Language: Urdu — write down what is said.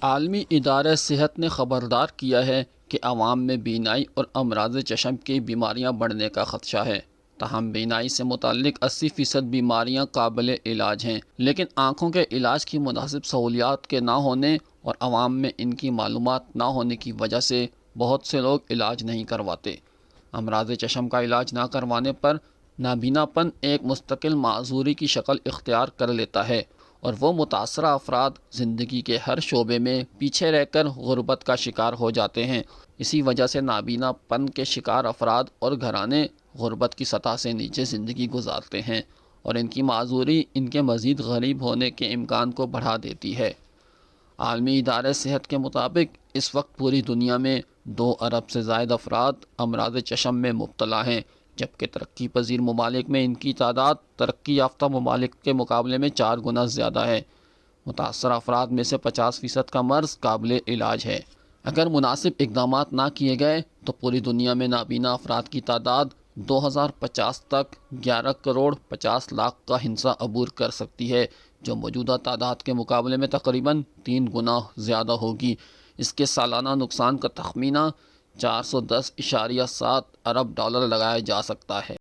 عالمی ادارہ صحت نے خبردار کیا ہے کہ عوام میں بینائی اور امراض چشم کی بیماریاں بڑھنے کا خدشہ ہے۔ تاہم بینائی سے متعلق 80% بیماریاں قابل علاج ہیں، لیکن آنکھوں کے علاج کی مناسب سہولیات کے نہ ہونے اور عوام میں ان کی معلومات نہ ہونے کی وجہ سے بہت سے لوگ علاج نہیں کرواتے۔ امراض چشم کا علاج نہ کروانے پر نابینا پن ایک مستقل معذوری کی شکل اختیار کر لیتا ہے اور وہ متاثرہ افراد زندگی کے ہر شعبے میں پیچھے رہ کر غربت کا شکار ہو جاتے ہیں۔ اسی وجہ سے نابینا پن کے شکار افراد اور گھرانے غربت کی سطح سے نیچے زندگی گزارتے ہیں اور ان کی معذوری ان کے مزید غریب ہونے کے امکان کو بڑھا دیتی ہے۔ عالمی ادارہ صحت کے مطابق اس وقت پوری دنیا میں 2 ارب سے زائد افراد امراض چشم میں مبتلا ہیں، جبکہ ترقی پذیر ممالک میں ان کی تعداد ترقی یافتہ ممالک کے مقابلے میں 4 گنا زیادہ ہے۔ متاثرہ افراد میں سے 50% کا مرض قابل علاج ہے۔ اگر مناسب اقدامات نہ کیے گئے تو پوری دنیا میں نابینا افراد کی تعداد 2050 تک 11 کروڑ 50 لاکھ کا ہنسا عبور کر سکتی ہے، جو موجودہ تعداد کے مقابلے میں تقریباً 3 گنا زیادہ ہوگی۔ اس کے سالانہ نقصان کا تخمینہ 410.7 ارب ڈالر لگایا جا سکتا ہے۔